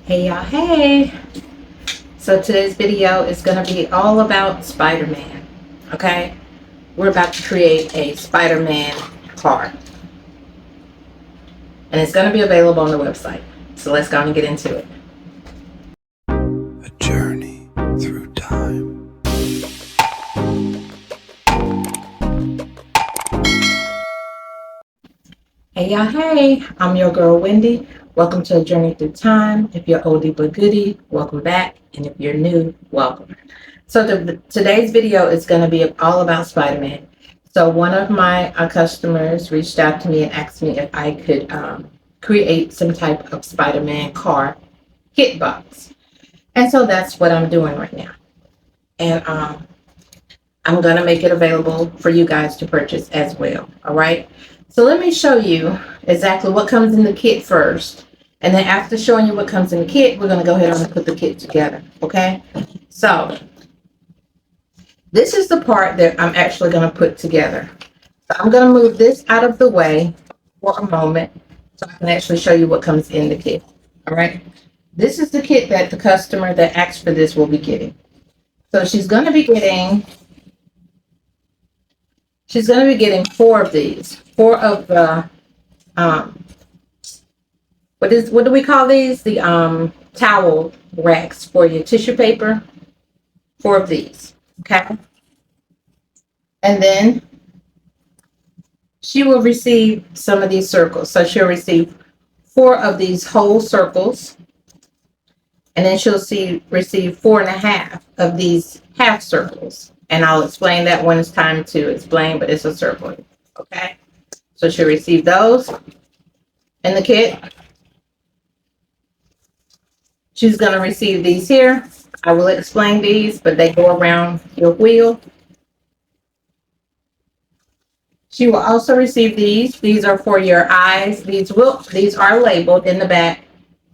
Hey y'all, hey! So today's video is going to be all about Spider-Man, okay? We're about to create a Spider-Man car. And it's going to be available on the website. So let's go and get into it. A journey through time. Hey y'all, hey! I'm your girl Wendy. Welcome to A Journey Through Time. If you're oldie but goodie, welcome back. And if you're new, welcome. So today's video is going to be all about Spider-Man. So one of my customers reached out to me and asked me if I could create some type of Spider-Man car kit box. And so that's what I'm doing right now. And I'm going to make it available for you guys to purchase as well. All right. So let me show you exactly what comes in the kit first. And then after showing you what comes in the kit, we're going to go ahead and put the kit together. Okay. So this is the part that I'm actually going to put together. So I'm going to move this out of the way for a moment so I can actually show you what comes in the kit. All right. This is the kit that the customer that asked for this will be getting. So she's going to be getting four of these. Four of the what do we call these? The towel racks for your tissue paper. Four of these. Okay. And then she will receive some of these circles. So she'll receive four of these whole circles. And then she'll receive 4.5 of these half circles. And I'll explain that when it's time to explain, but it's a circle. Okay. So she'll receive those in the kit. She's going to receive these here. I will explain these, but they go around your wheel. She will also receive these. These are for your eyes. These are labeled in the back.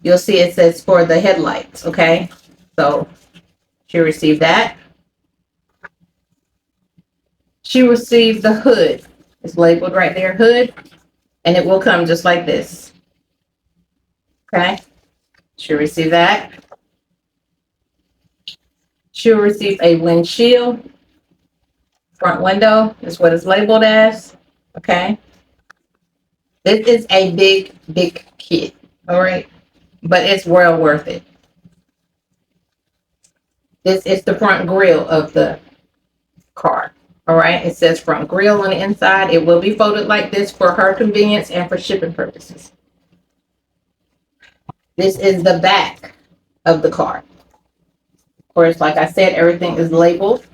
You'll see it says for the headlights, okay? So she'll receive that. She received the hood. It's labeled right there, hood. And it will come just like this. Okay? She'll receive that. She'll receive a windshield. Front window is what it's labeled as. Okay? This is a big, big kit. All right? But it's well worth it. This is the front grille of the car. All right? It says front grille on the inside. It will be folded like this for her convenience and for shipping purposes. This is the back of the car. Of course, like I said, everything is labeled.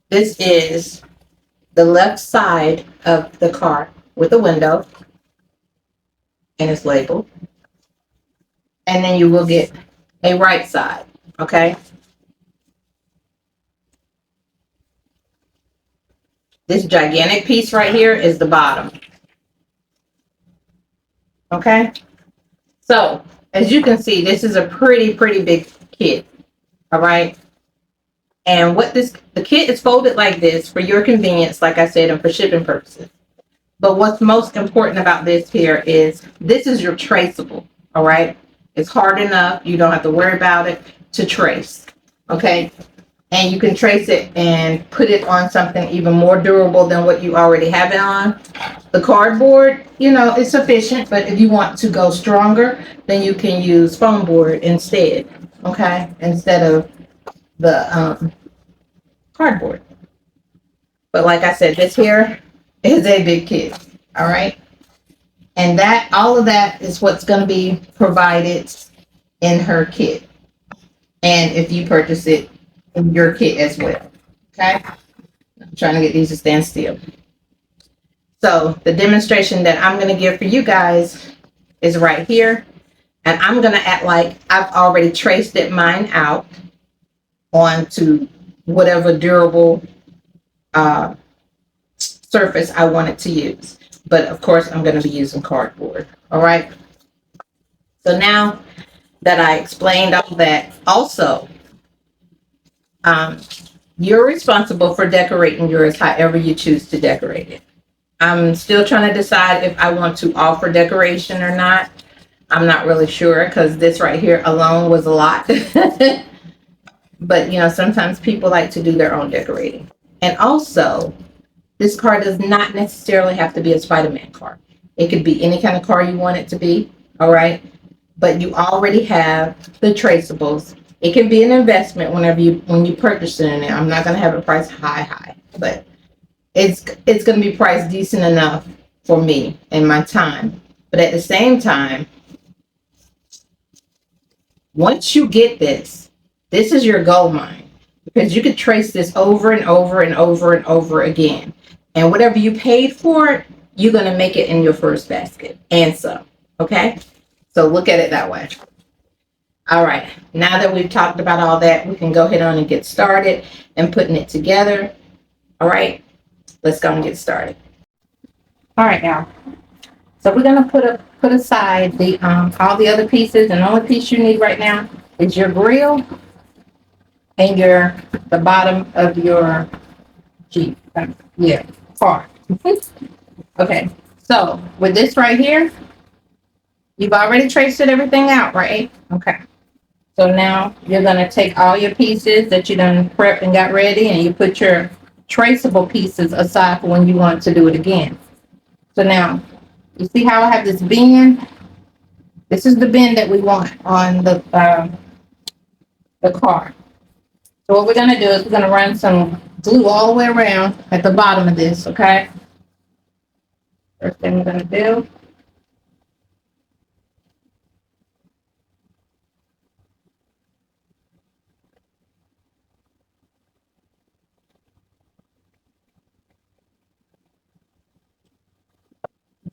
This is the left side of the car with a window, and it's labeled. And then you will get a right side, okay? This gigantic piece right here is the bottom. Okay? So, as you can see, this is a pretty big kit, all right? And the kit is folded like this for your convenience, like I said, and for shipping purposes. But what's most important about this here is this is your traceable, all right? It's hard enough. You don't have to worry about it to trace, okay? And you can trace it and put it on something even more durable than what you already have it on. The cardboard, is sufficient, but if you want to go stronger, then you can use foam board instead, okay? Instead of the cardboard. But like I said, this here is a big kit, all right? And all of that is what's going to be provided in her kit. And if you purchase it in your kit as well, okay? I'm trying to get these to stand still. So the demonstration that I'm going to give for you guys is right here. And I'm going to act like I've already traced mine out onto whatever durable surface I wanted to use. But of course, I'm going to be using cardboard. All right. So now that I explained all that, also, you're responsible for decorating yours however you choose to decorate it. I'm still trying to decide if I want to offer decoration or not. I'm not really sure because this right here alone was a lot. But sometimes people like to do their own decorating. And also, this car does not necessarily have to be a Spider-Man car. It could be any kind of car you want it to be, all right? But you already have the traceables. It can be an investment when you purchase it in it. I'm not gonna have it priced high, but it's gonna be priced decent enough for me and my time. But at the same time, once you get this is your gold mine because you could trace this over and over and over and over again. And whatever you paid for it, you're going to make it in your first basket and some. Okay? So look at it that way. All right. Now that we've talked about all that, we can go ahead on and get started and putting it together. All right. Let's go and get started. All right, now. So we're going to put aside the all the other pieces, and the only piece you need right now is your grill and the bottom of your Jeep. Car. Okay, so with this right here, you've already traced everything out, right? Okay. So now you're gonna take all your pieces that you done prepped and got ready, and you put your traceable pieces aside for when you want to do it again. So now, you see how I have this bend? This is the bend that we want on the car. So what we're gonna do is we're gonna run some glue all the way around at the bottom of this, okay? First thing we're gonna do.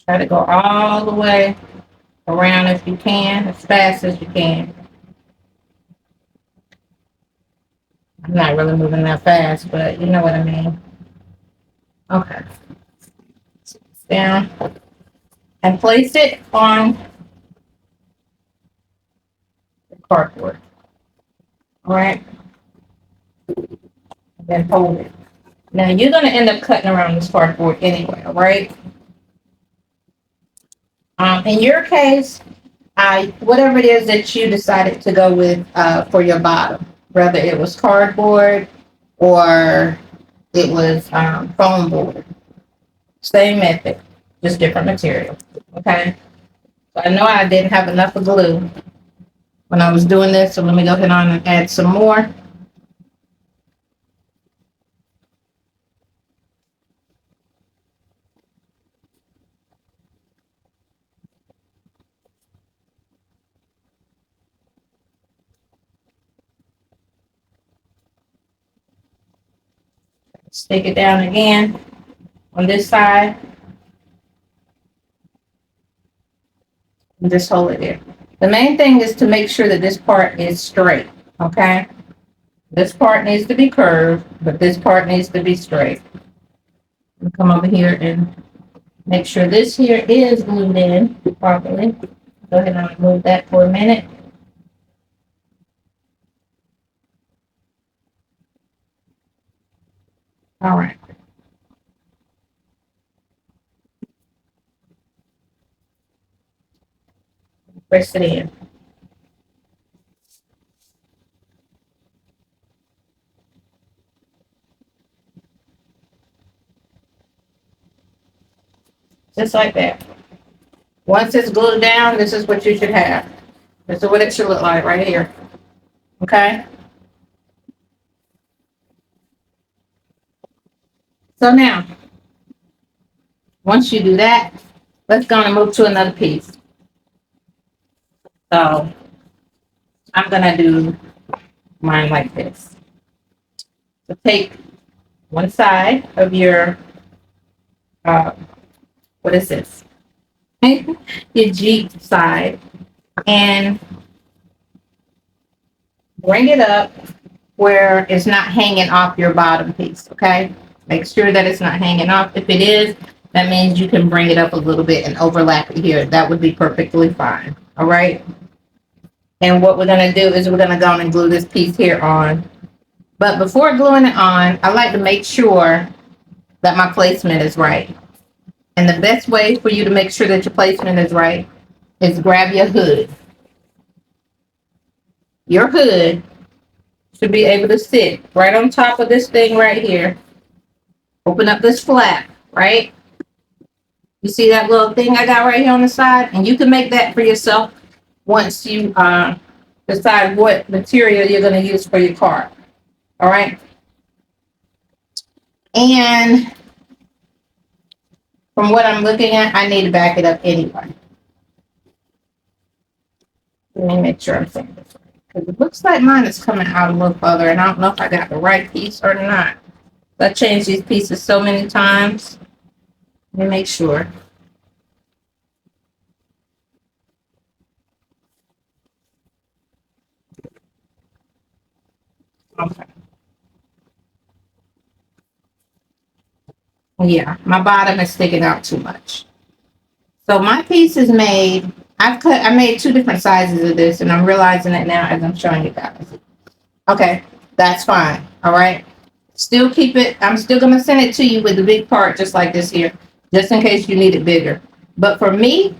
Try to go all the way around if you can, as fast as you can. I'm not really moving that fast, but you know what I mean. Okay. Down and place it on the cardboard. All right. And then hold it. Now you're going to end up cutting around this cardboard anyway, all right? In your case, whatever it is that you decided to go with for your bottom, whether it was cardboard or it was foam board, same method, just different material. Okay. So I know I didn't have enough of glue when I was doing this, so let me go ahead on and add some more. Stick it down again on this side. And just hold it there. The main thing is to make sure that this part is straight, okay? This part needs to be curved, but this part needs to be straight. Come over here and make sure this here is glued in properly. Go ahead and move that for a minute. All right. Press it in. Just like that. Once it's glued down, this is what you should have. This is what it should look like right here. Okay? So now, once you do that, let's go and move to another piece. So I'm gonna do mine like this. So take one side of your, what is this? Your Jeep side, and bring it up where it's not hanging off your bottom piece, okay? Make sure that it's not hanging off. If it is, that means you can bring it up a little bit and overlap it here. That would be perfectly fine, all right? And what we're gonna do is we're gonna go and glue this piece here on. But before gluing it on, I like to make sure that my placement is right. And the best way for you to make sure that your placement is right is grab your hood. Your hood should be able to sit right on top of this thing right here. Open up this flap, right? You see that little thing I got right here on the side? And you can make that for yourself once you decide what material you're going to use for your card. All right. And from what I'm looking at, I need to back it up anyway. Let me make sure I'm saying this right. Because it looks like mine is coming out a little further, and I don't know if I got the right piece or not. I changed these pieces so many times. Let me make sure. Okay. Yeah, my bottom is sticking out too much. So my piece is made, I made two different sizes of this, and I'm realizing it now as I'm showing you guys. Okay, that's fine. All right. Still keep it, I'm still gonna send it to you with the big part just like this here, just in case you need it bigger. But for me,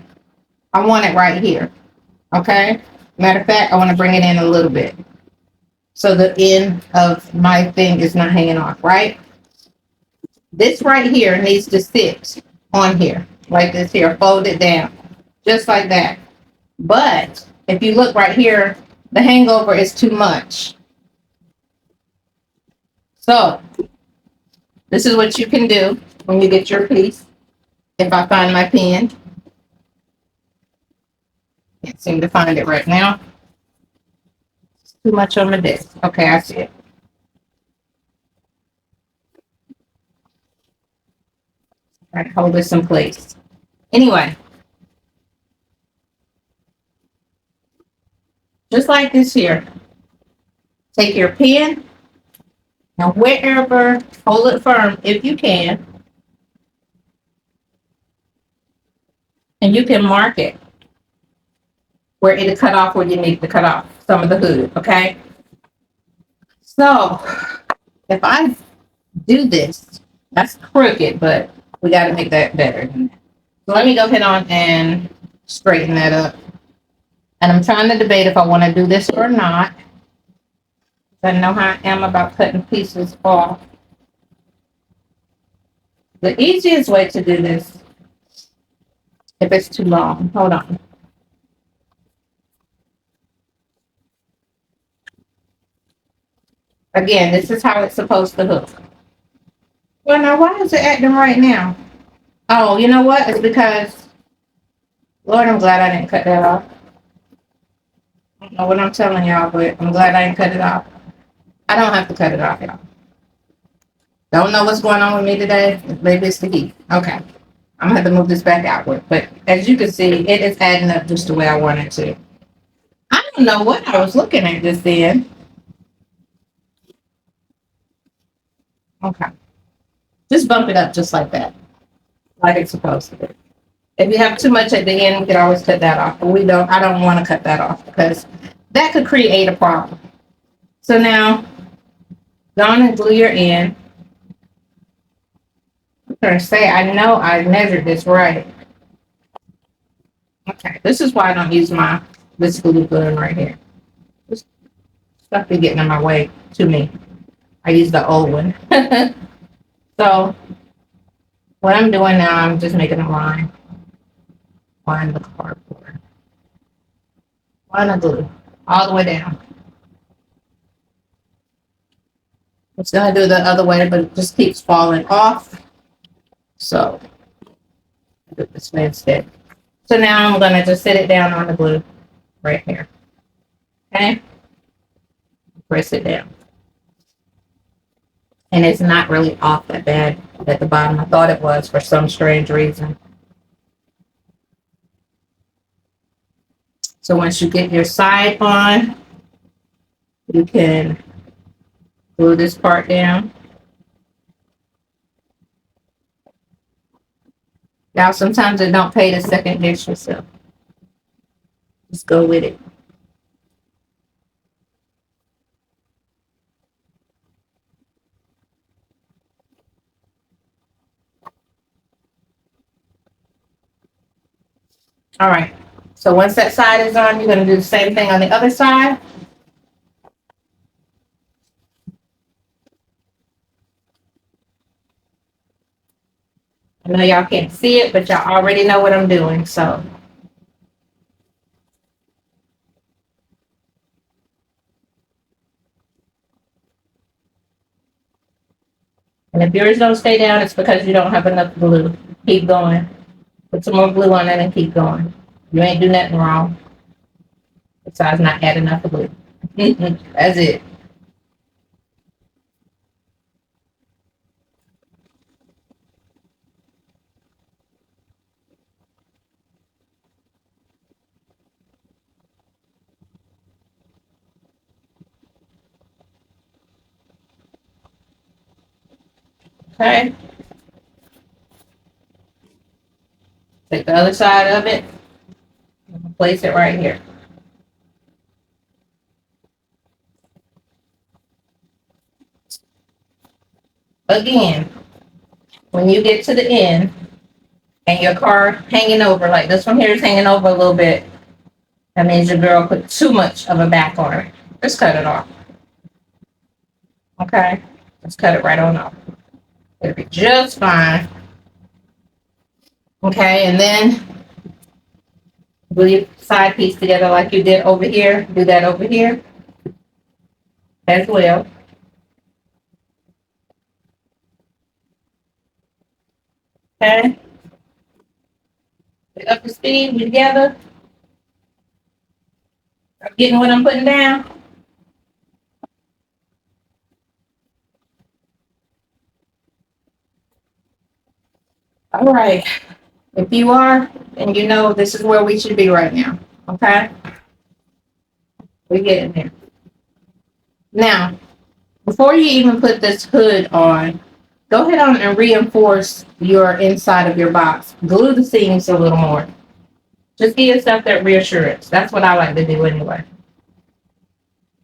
I want it right here. Okay. Matter of fact, I want to bring it in a little bit. So the end of my thing is not hanging off, right? This right here needs to sit on here, like this here, fold it down, just like that. But if you look right here, the hangover is too much. So this is what you can do when you get your piece. If I find my pen, can't seem to find it right now. It's too much on my desk. Okay, I see it. Try to hold this in place. Anyway, just like this here, take your pen and wherever, hold it firm if you can, and you can mark it where it'll cut off where you need to cut off some of the hood, okay? So if I do this, that's crooked, but we got to make that better. So let me go ahead on and straighten that up. And I'm trying to debate if I want to do this or not. I know how I am about cutting pieces off. The easiest way to do this, if it's too long, hold on. Again, this is how it's supposed to hook. Well, now, why is it acting right now? Oh, you know what? It's because, Lord, I'm glad I didn't cut that off. I don't know what I'm telling y'all, but I'm glad I didn't cut it off. I don't have to cut it off, y'all. Don't know what's going on with me today. Maybe it's the heat. Okay. I'm gonna have to move this back outward. But as you can see, it is adding up just the way I want it to. I don't know what I was looking at just then. Okay. Just bump it up just like that. Like it's supposed to be. If you have too much at the end, you can always cut that off. But I don't want to cut that off because that could create a problem. So now, go on and glue your end. I'm gonna say, I know I measured this right. Okay, this is why I don't use this glue gun right here. This stuff be getting in my way to me. I use the old one. So what I'm doing now, I'm just making a line on the cardboard. Line of glue all the way down. It's gonna do the other way, but it just keeps falling off. So I do it this way instead. So now I'm gonna just set it down on the glue right here. Okay? Press it down. And it's not really off that bad at the bottom. I thought it was for some strange reason. So once you get your side on, you can glue this part down. Now, sometimes it don't pay to second guess yourself. Just go with it. All right. So once that side is on, you're going to do the same thing on the other side. I know y'all can't see it, but y'all already know what I'm doing. So and if yours don't stay down, it's because you don't have enough glue. Keep going. Put some more glue on it and keep going. You ain't do nothing wrong. Besides not add enough glue. That's it. Okay. Take the other side of it. And place it right here. Again, when you get to the end and your car hanging over, like this one here is hanging over a little bit, that means your girl put too much of a back on it. Just cut it off. Okay? Just cut it right on off. It'll be just fine. Okay, and then glue your side piece together like you did over here. Do that over here as well. Okay? Up to speed, we together. I'm getting what I'm putting down. All right. If you are, then you know this is where we should be right now. Okay? We're getting there. Now, before you even put this hood on, go ahead on and reinforce your inside of your box. Glue the seams a little more. Just give yourself that reassurance. That's what I like to do anyway.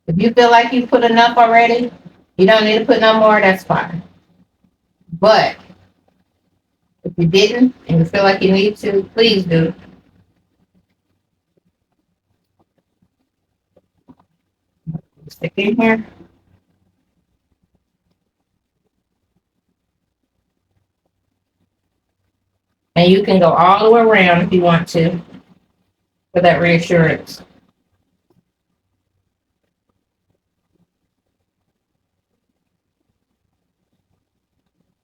If you feel like you put enough already, you don't need to put no more, that's fine. But if you didn't and you feel like you need to, please do. Stick in here. And you can go all the way around if you want to for that reassurance.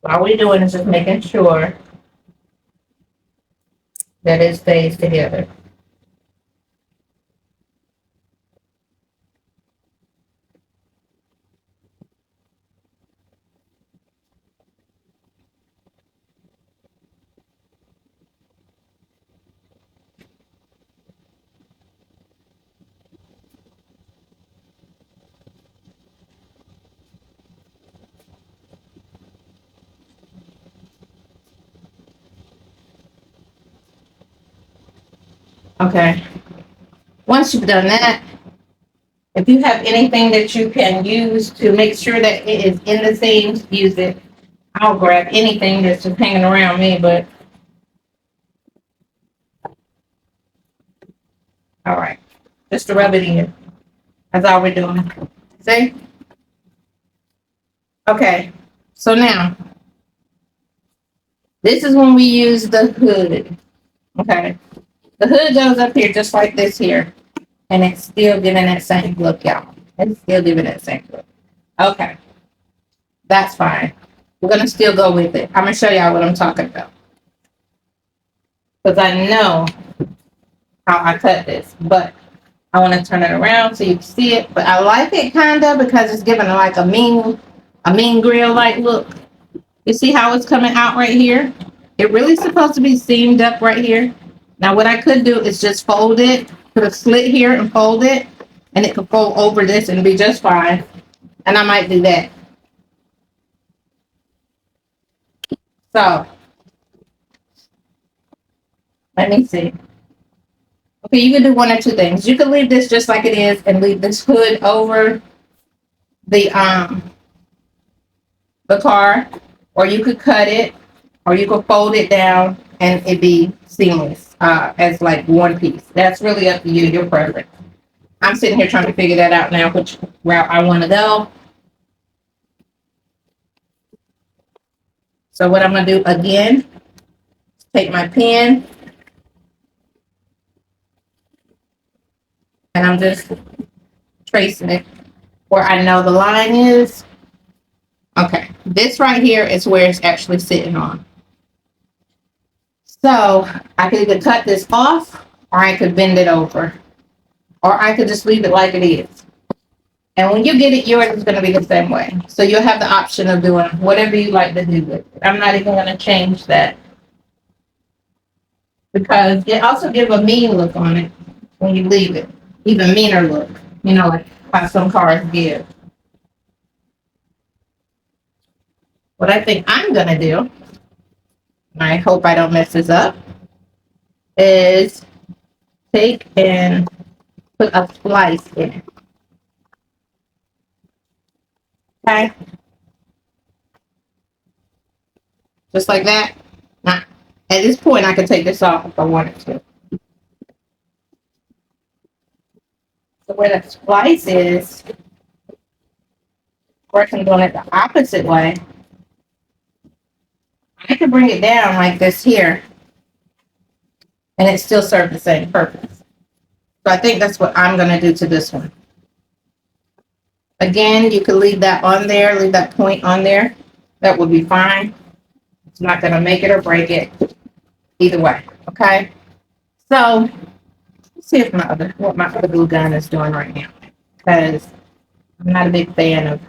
All we're doing is just making sure that it stays together. Okay. Once you've done that, if you have anything that you can use to make sure that it is in the seams, use it. I'll grab anything that's just hanging around me, but all right. Just to rub it in. That's all we're doing. See? Okay. So now, this is when we use the hood. Okay. The hood goes up here just like this here. And it's still giving that same look, y'all. It's still giving that same look. Okay. That's fine. We're going to still go with it. I'm going to show y'all what I'm talking about. Because I know how I cut this. But I want to turn it around so you can see it. But I like it kind of because it's giving like a mean grill like look. You see how it's coming out right here? It really supposed to be seamed up right here. Now what I could do is just fold it, put a slit here and fold it, and it could fold over this and be just fine. And I might do that. So let me see. Okay, you can do one or two things. You can leave this just like it is and leave this hood over the car, or you could cut it, or you could fold it down and it be seamless as like one piece. That's really up to you, your preference. I'm sitting here trying to figure that out now, which route I want to go. So what I'm going to do again, take my pen and I'm just tracing it where I know the line is. Okay, this right here is where it's actually sitting on. So I could either cut this off or I could bend it over or I could just leave it like it is. And when you get it, yours is going to be the same way. So you'll have the option of doing whatever you like to do with it. I'm not even going to change that because it also gives a mean look on it when you leave it. Even meaner look, you know, like how some cars give. What I think I'm going to do, and I hope I don't mess this up, is take and put a slice in it. Okay? Just like that. Now, at this point, I can take this off if I wanted to. So where the splice is, of course, I'm doing it the opposite way. I can bring it down like this here, and it still serves the same purpose. So I think that's what I'm going to do to this one. Again, you can leave that on there, leave that point on there. That would be fine. It's not going to make it or break it either way. Okay. So let's see if what my other glue gun is doing right now, because I'm not a big fan of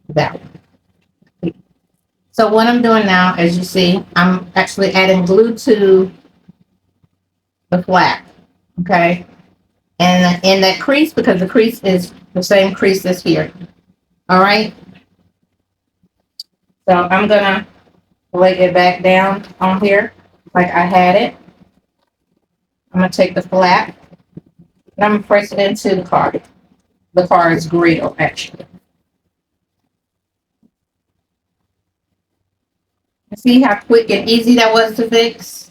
that one. So what I'm doing now, as you see, I'm actually adding glue to the flap. Okay. And in that crease, because the crease is the same crease as here. All right. So I'm going to lay it back down on here like I had it. I'm going to take the flap and I'm going to press it into the car. The car's grill, actually. See how quick and easy that was to fix?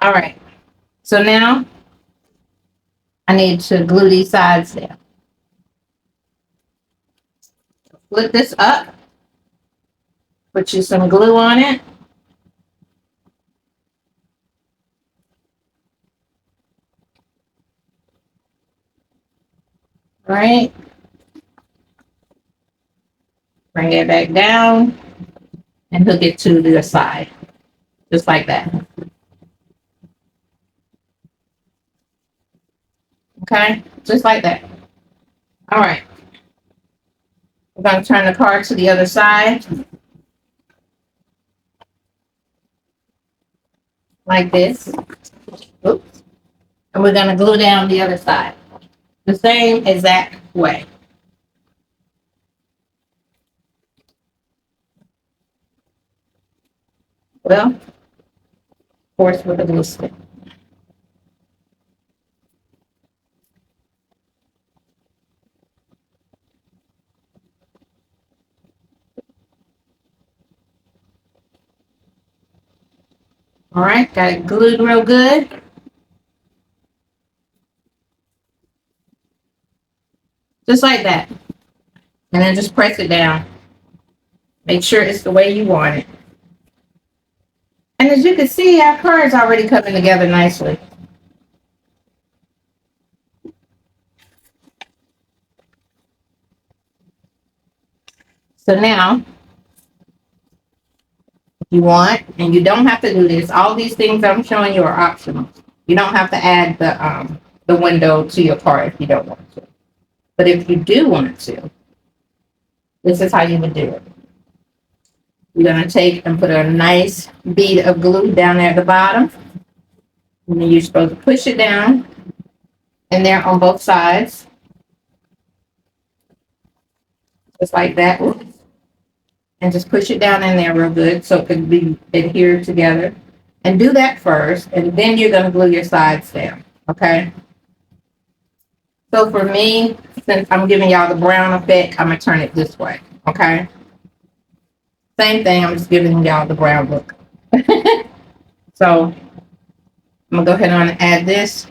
All right. So now I need to glue these sides down. Flip this up. Put you some glue on it. All right. Bring it back down and hook it to the side. Just like that. Okay, just like that. All right. We're going to turn the car to the other side. Like this. Oops. And we're going to glue down the other side. The same exact way. Well, of course, with a glue stick. All right, got it glued real good. Just like that. And then just press it down. Make sure it's the way you want it. And as you can see, our car is already coming together nicely. So now, if you want, and you don't have to do this, all these things I'm showing you are optional. You don't have to add the window to your car if you don't want to. But if you do want to, this is how you would do it. You're going to take and put a nice bead of glue down there at the bottom. And then you're supposed to push it down in there on both sides. Just like that. Oops. And just push it down in there real good so it can be adhered together. And do that first, and then you're going to glue your sides down. Okay? So for me, since I'm giving y'all the brown effect, I'm going to turn it this way. Okay? Same thing, I'm just giving y'all the brown look. So I'm gonna go ahead and add this.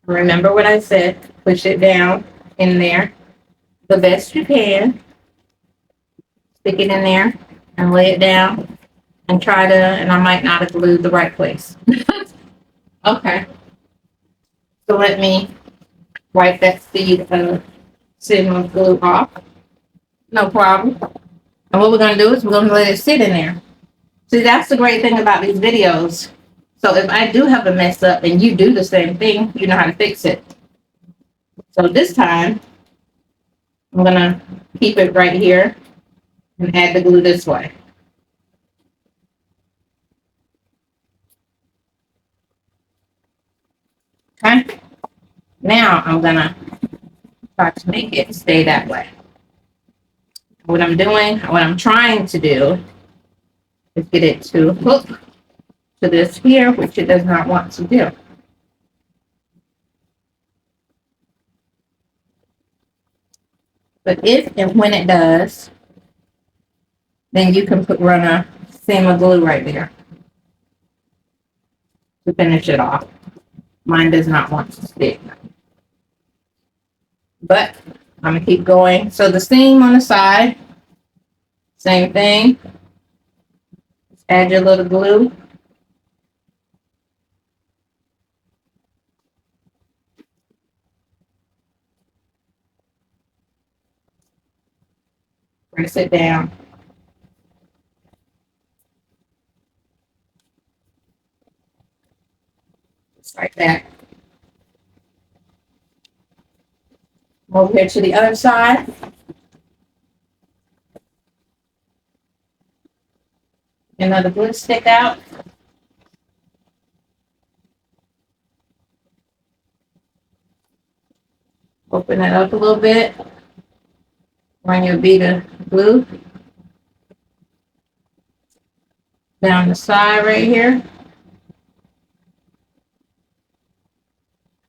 Remember what I said, push it down in there the best you can. Stick it in there and lay it down and try to, and I might not have glued the right place. Okay, so let me wipe that seed of cinnamon glue off. No problem. And what we're gonna do is we're gonna let it sit in there. See, that's the great thing about these videos. So if I do have a mess up and you do the same thing, you know how to fix it. So this time, I'm gonna keep it right here and add the glue this way. Okay. Now I'm gonna try to make it stay that way. What I'm trying to do is get it to hook to this here, which it does not want to do. But if and when it does, then you can run a seam of glue right there to finish it off. Mine does not want to stick. But I'm gonna keep going. So the seam on the side, same thing. Just add your little glue. Press it down. Just like that. Over here to the other side. Another glue stick out. Open it up a little bit. Run your bead of glue down the side right here.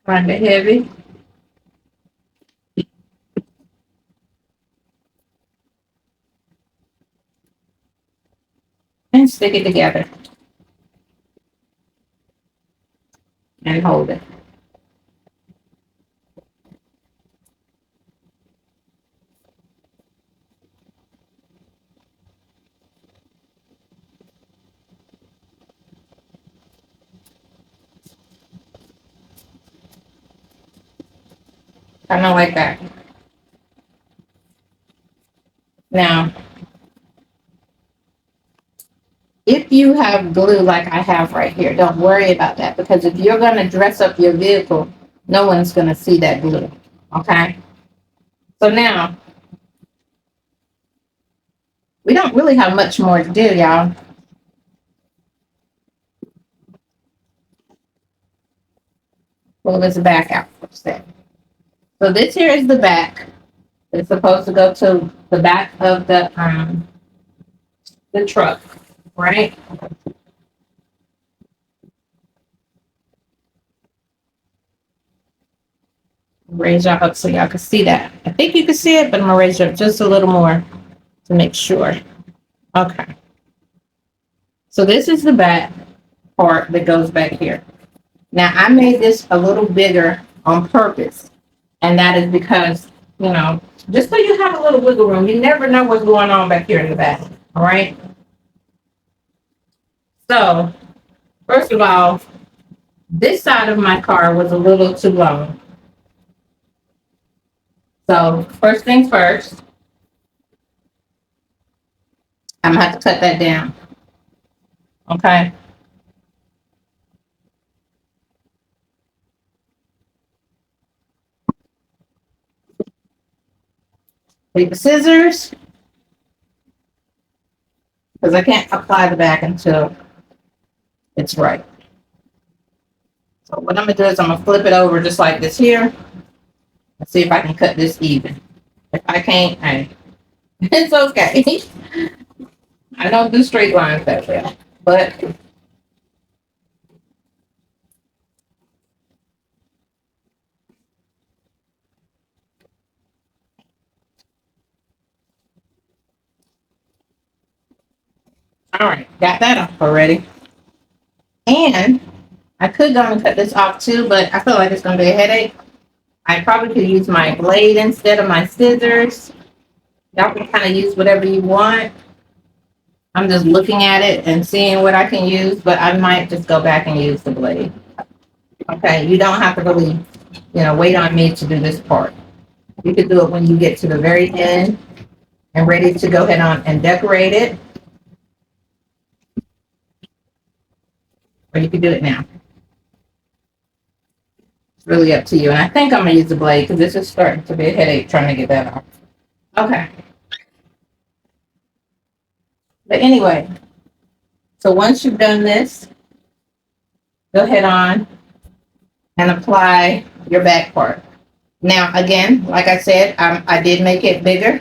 Run it heavy. And stick it together. And hold it. Kind of like that. Now, if you have glue like I have right here, don't worry about that, because if you're going to dress up your vehicle, no one's going to see that glue. Okay? So now, we don't really have much more to do, y'all. Pull this back out for a second. So this here is the back. It's supposed to go to the back of the truck, right? Raise y'all up so y'all can see that. I think you can see it, but I'm gonna raise it up just a little more to make sure. Okay. So this is the back part that goes back here. Now I made this a little bigger on purpose, and that is because, you know, just so you have a little wiggle room. You never know what's going on back here in the back. All right. So first of all, this side of my car was a little too long. So first things first, I'm gonna have to cut that down. Okay. Take the scissors, because I can't apply the back until it's right. So what I'm gonna do is I'm gonna flip it over just like this here. Let's see if I can cut this even. If I can't, hey, it's okay. I don't do straight lines that well, but All right, got that off already. And I could go and cut this off too, but I feel like it's going to be a headache. I probably could use my blade instead of my scissors. Y'all can kind of use whatever you want. I'm just looking at it and seeing what I can use, but I might just go back and use the blade. Okay, you don't have to really, wait on me to do this part. You could do it when you get to the very end and ready to go ahead on and decorate it. Or you could do it now. It's really up to you. And I think I'm going to use the blade because this is starting to be a headache trying to get that off. Okay. But anyway, so once you've done this, go ahead on and apply your back part. Now, again, like I said, I did make it bigger.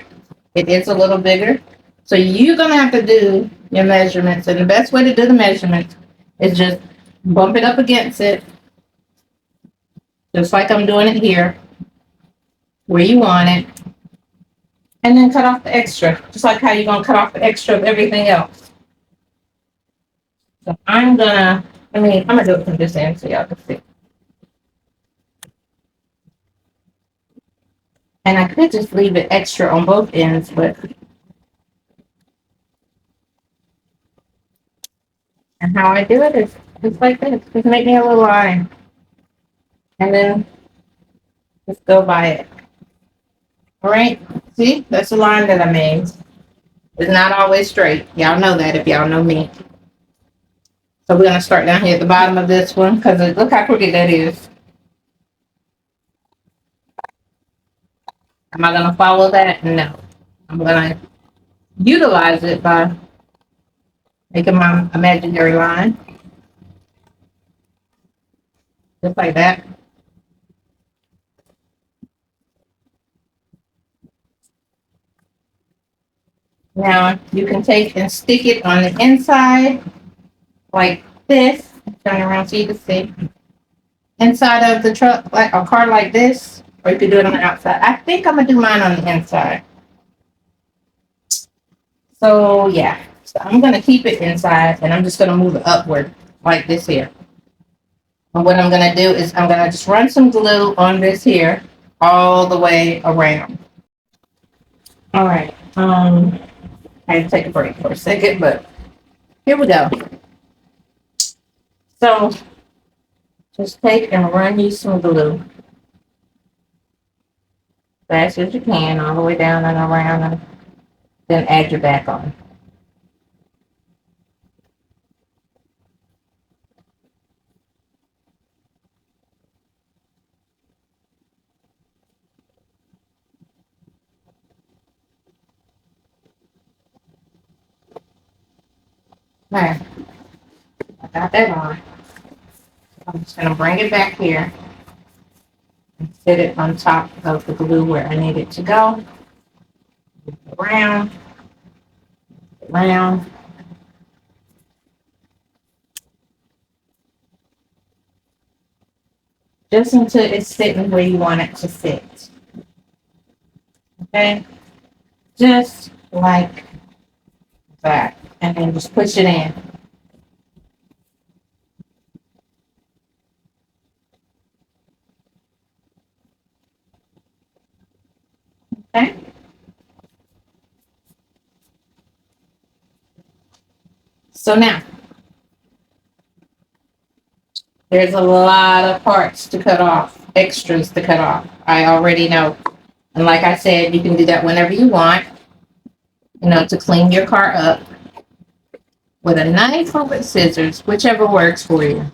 It is a little bigger. So you're going to have to do your measurements. And the best way to do the measurements is just bump it up against it. Just like I'm doing it here, where you want it. And then cut off the extra, just like how you're going to cut off the extra of everything else. So I'm going to do it from this end so y'all can see. And I could just leave it extra on both ends, but. And how I do it is just like this. Just make me a little line. And then just go by it. All right, see, that's the line that I made. It's not always straight. Y'all know that if y'all know me. So we're gonna start down here at the bottom of this one because look how crooked that is. Am I gonna follow that? No. I'm gonna utilize it by making my imaginary line. Just like that. Now you can take and stick it on the inside like this. Turn around so you can see. Inside of the truck, like a car like this, or you could do it on the outside. I think I'm gonna do mine on the inside. So yeah, so I'm gonna keep it inside and I'm just gonna move it upward like this here. And what I'm gonna do is I'm gonna just run some glue on this here all the way around. All right, I had to take a break for a second, but here we go. So just take and run you some glue. Fast as you can, all the way down and around, and then add your back on. There, I got that on. I'm just gonna bring it back here and sit it on top of the glue where I need it to go. Around, around. Just until it's sitting where you want it to sit. Okay? Just like that. And then just push it in. Okay? So now, there's a lot of parts to cut off, extras to cut off. I already know. And like I said, you can do that whenever you want, to clean your car up with a knife or with scissors, whichever works for you.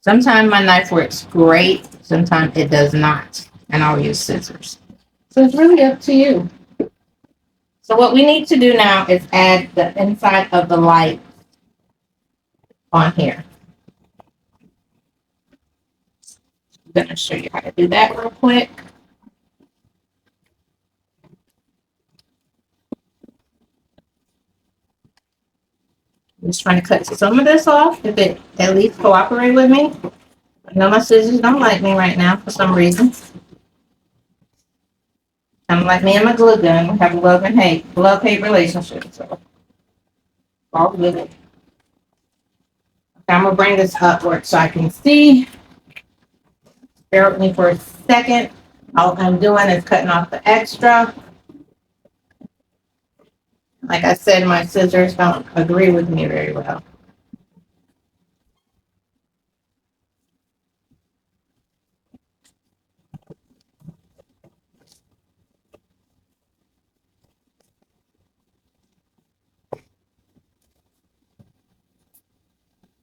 Sometimes my knife works great, sometimes it does not, and I'll use scissors. So it's really up to you. So what we need to do now is add the inside of the light on here. I'm going to show you how to do that real quick. I'm just trying to cut some of this off, if it at least cooperate with me. I know my scissors don't like me right now for some reason. Kind of like me and my glue gun. We have a love-hate relationship. So All good. Okay, I'm gonna bring this upward so I can see. Bear with me for a second. All I'm doing is cutting off the extra. Like I said, my scissors don't agree with me very well.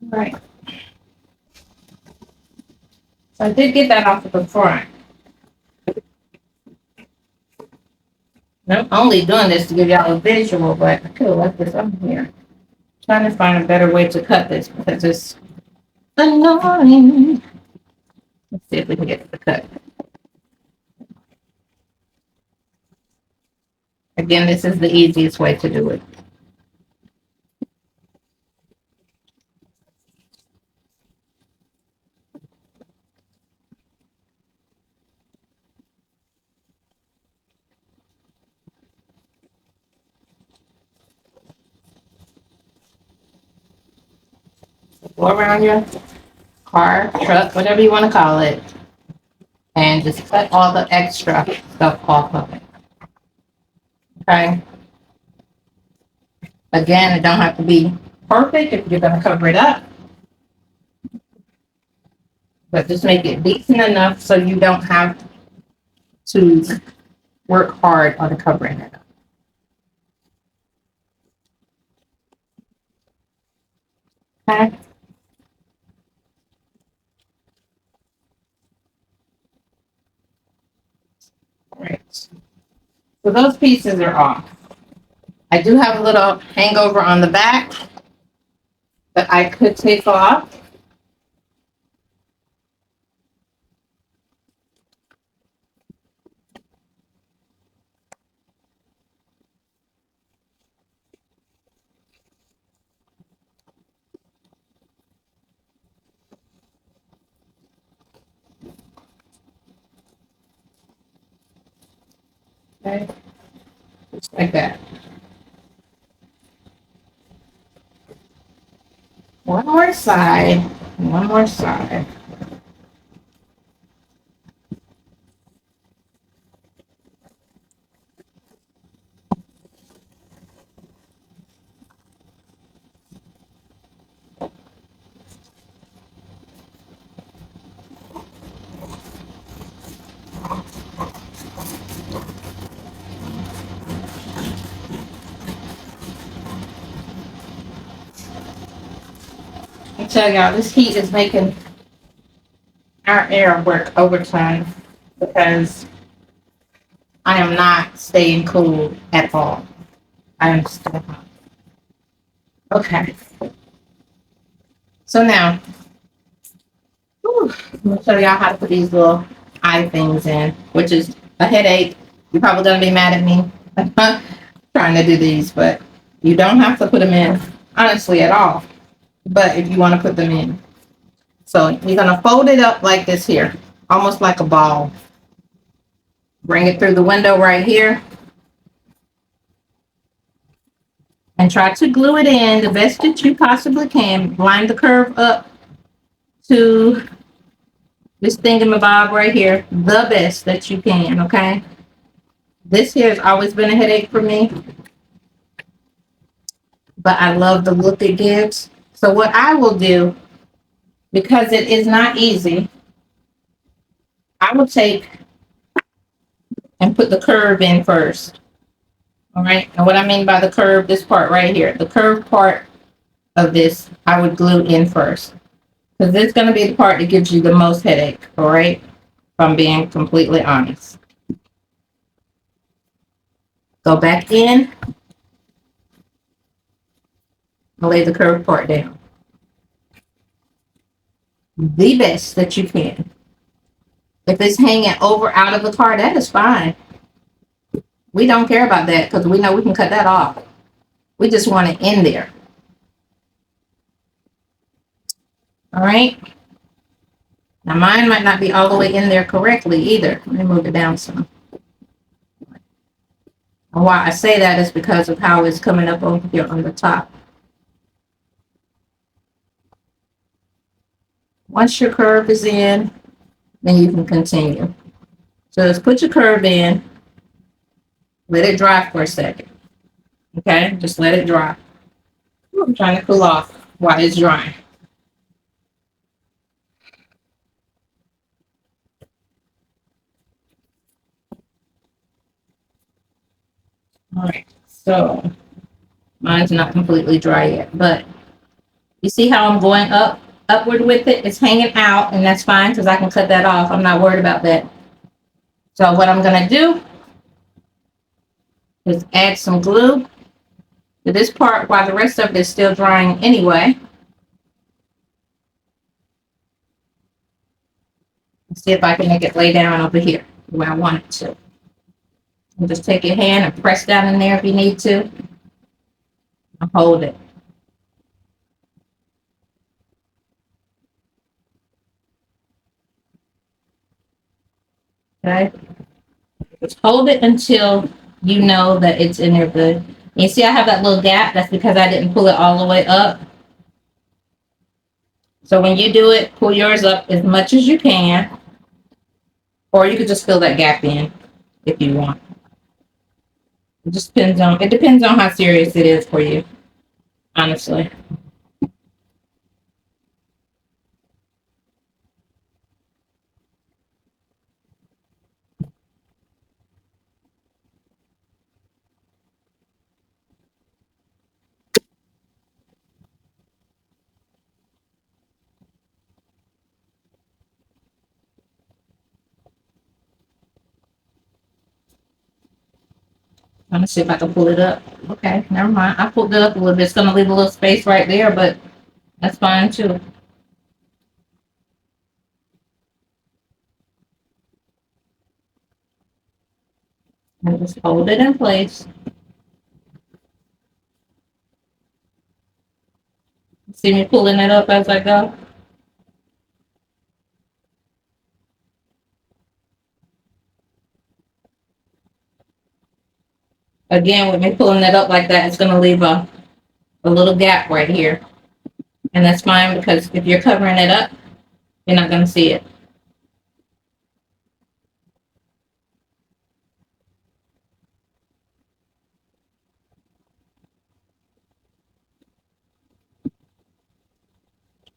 Right. So I did get that off of the front. I'm only doing this to give y'all a visual, but I could have left this on here. Trying to find a better way to cut this because it's annoying. Let's see if we can get the cut. Again, this is the easiest way to do it. Go around your car, truck, whatever you want to call it, and just cut all the extra stuff off of it. Okay? Again, it don't have to be perfect if you're going to cover it up, but just make it decent enough so you don't have to work hard on covering it up. Okay? All right. So those pieces are off. I do have a little hangover on the back that I could take off. Okay, just like that. One more side, one more side. I tell y'all, this heat is making our air work overtime because I am not staying cool at all. I am still hot. Okay. So now, I'm gonna show y'all how to put these little eye things in, which is a headache. You're probably gonna be mad at me trying to do these, but you don't have to put them in honestly at all. But if you want to put them in, so you're gonna fold it up like this here, almost like a ball. Bring it through the window right here. And try to glue it in the best that you possibly can. Line the curve up to this thingamabob right here, the best that you can, okay? This here has always been a headache for me, but I love the look it gives. So what I will do, because it is not easy, I will take and put the curve in first. All right, and what I mean by the curve, this part right here, the curved part of this, I would glue in first. Because this is going to be the part that gives you the most headache, all right? If I'm being completely honest. Go back in. And lay the curved part down. The best that you can. If it's hanging over out of the car, that is fine. We don't care about that because we know we can cut that off. We just want it in there. All right. Now mine might not be all the way in there correctly either. Let me move it down some. And why I say that is because of how it's coming up over here on the top. Once your curve is in, then you can continue. So just put your curve in, let it dry for a second. Okay, just let it dry. I'm trying to cool off while it's drying. All right, so mine's not completely dry yet, but you see how I'm going upward with it? It's hanging out, and that's fine because I can cut that off. I'm not worried about that. So what I'm gonna do is add some glue to this part while the rest of it is still drying anyway. Let's see if I can make it lay down over here where I want it to. And just take your hand and press down in there if you need to. And hold it. Okay? Just hold it until you know that it's in there good. You see I have that little gap? That's because I didn't pull it all the way up. So when you do it, pull yours up as much as you can. Or you could just fill that gap in if you want. It depends on how serious it is for you, honestly. Let me see if I can pull it up. Okay, never mind. I pulled it up a little bit. It's gonna leave a little space right there, but that's fine too. And just hold it in place. See me pulling it up as I go? Again, with me pulling it up like that, it's gonna leave a little gap right here. And that's fine because if you're covering it up, you're not gonna see it.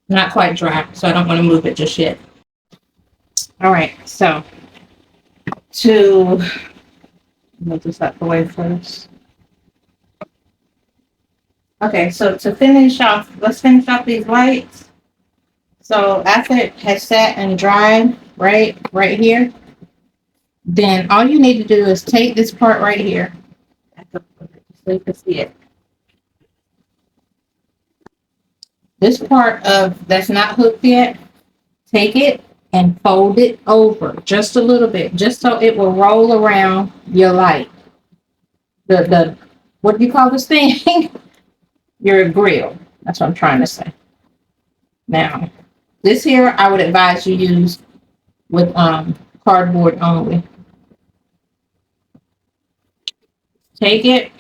Not quite dry, so I don't want to move it just yet. All right, so to move this out the way first. Okay, so to finish off, let's finish off these lights. So after it has sat and dried, right here, then all you need to do is take this part right here, so you can see it. This part of that's not hooked yet, take it and fold it over just a little bit, just so it will roll around your light. The what do you call this thing? Your grill. That's what I'm trying to say. Now, this here I would advise you use with cardboard only. Take it,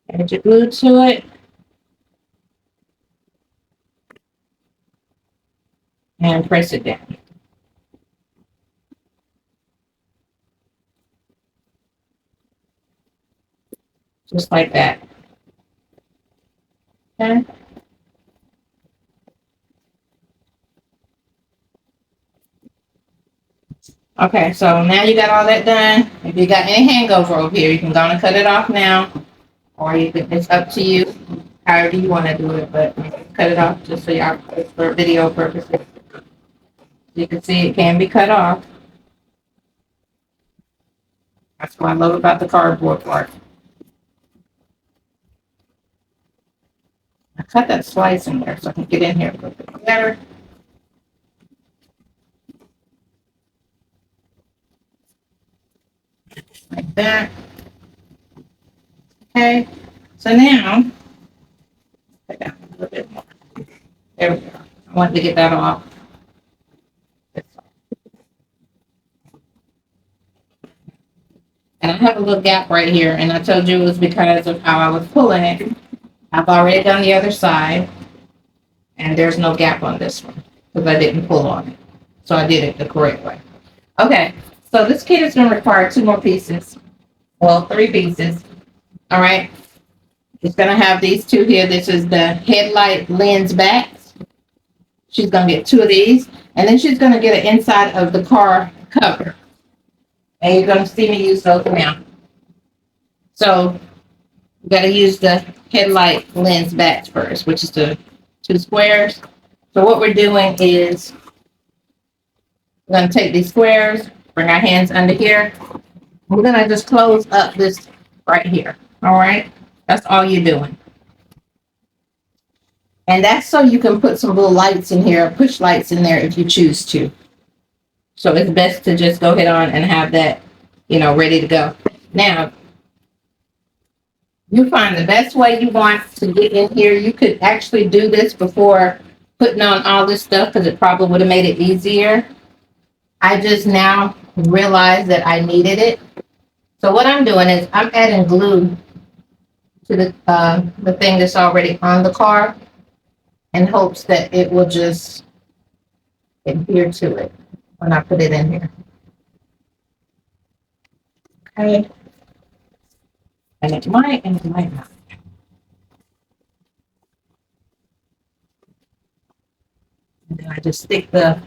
add your glue to it, and press it down. Just like that. Okay. Okay, so now you got all that done. If you got any hangover over here, you can go and cut it off now. Or you can, it's up to you, however you want to do it, but cut it off just so y'all, for video purposes. You can see it can be cut off. That's what I love about the cardboard part. I cut that slice in there so I can get in here a little bit better. Like that. Okay, so now, put down a little bit more. There we go. I want to get that off. And I have a little gap right here, and I told you it was because of how I was pulling it. I've already done the other side, and there's no gap on this one because I didn't pull on it. So I did it the correct way. Okay, so this kit is going to require 2 more pieces. Well, 3 pieces. All right. It's going to have these 2 here. This is the headlight lens backs. She's going to get 2 of these. And then she's going to get an inside of the car cover. And you're going to see me use those now. So we got to use the headlight lens backs first, which is the 2 squares. So what we're doing is we're going to take these squares, bring our hands under here. We're going to just close up this right here. All right. That's all you're doing. And that's so you can put some little lights in here, push lights in there if you choose to. So it's best to just go ahead on and have that, ready to go. Now, you find the best way you want to get in here. You could actually do this before putting on all this stuff because it probably would have made it easier. I just now realized that I needed it. So what I'm doing is I'm adding glue to the thing that's already on the car in hopes that it will just adhere to it when I put it in here. Okay. And it might and it might not. And then I just stick the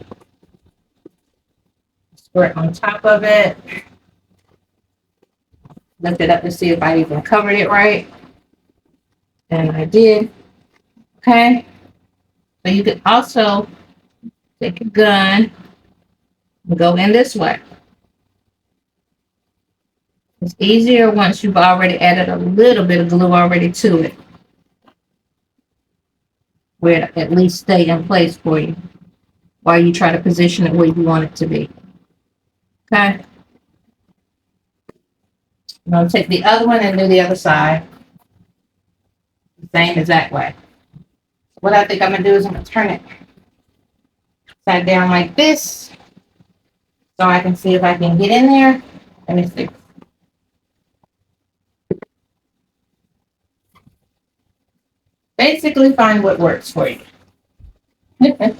squirt on top of it. Lift it up to see if I even covered it right. And I did. Okay. So you could also take a gun and go in this way. It's easier once you've already added a little bit of glue already to it, where it at least stay in place for you while you try to position it where you want it to be. Okay. I'm going to take the other one and do the other side. The same exact way. What I think I'm going to do is I'm going to turn it upside down like this so I can see if I can get in there. Let me see. Basically, find what works for you. Put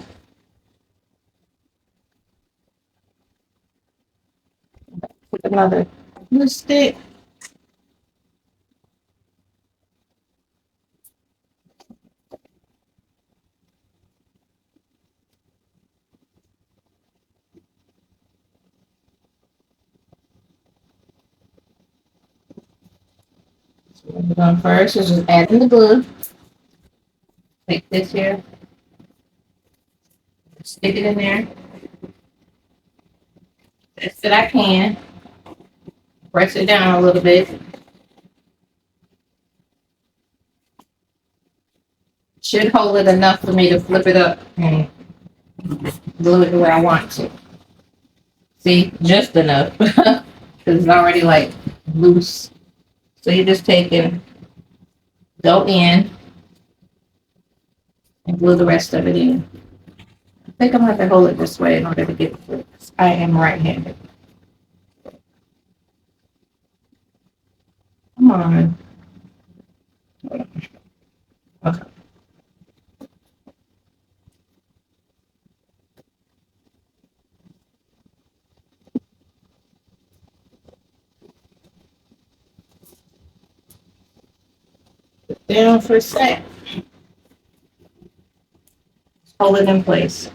another glue stick. So what we're doing first is just adding the glue. Take this here, stick it in there. Best that I can. Press it down a little bit. Should hold it enough for me to flip it up and glue it where I want to. See, just enough because it's already like loose. So you just take and go in and glue the rest of it in. I think I'm going to have to hold it this way in order to get it through. I am right-handed. Come on. Okay. Put down for a sec. Hold it in place.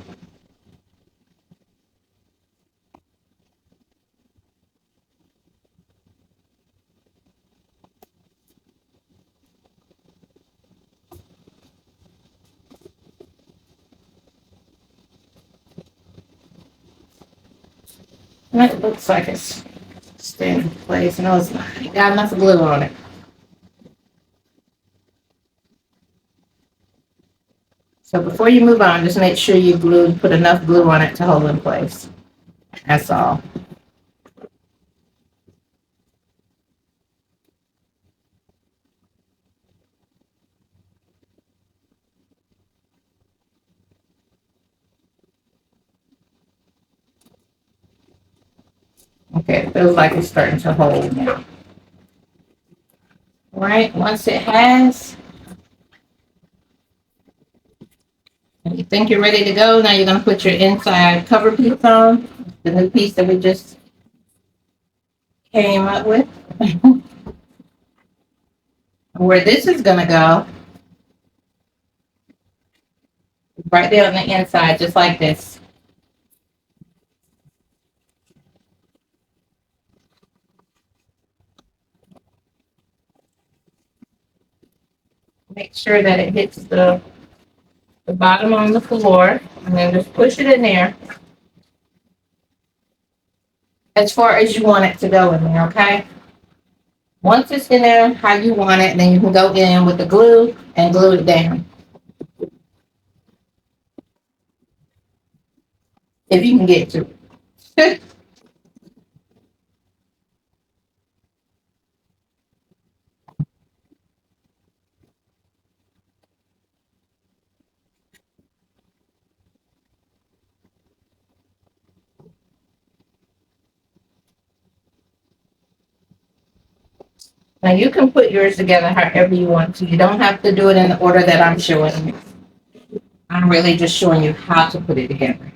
It looks like it's staying in place. No, it's not. It got enough glue on it. So before you move on, just make sure you put enough glue on it to hold in place. That's all. Okay, it feels like it's starting to hold now. All right, once it has, And you think you're ready to go, now you're going to put your inside cover piece on, the new piece that we just came up with. Where this is going to go, right there on the inside, just like this. Make sure that it hits the bottom on the floor, and then just push it in there as far as you want it to go in there, okay? Once it's in there how you want it, then you can go in with the glue and glue it down. If you can get to it. Now you can put yours together however you want to. You don't have to do it in the order that I'm showing you. I'm really just showing you how to put it together.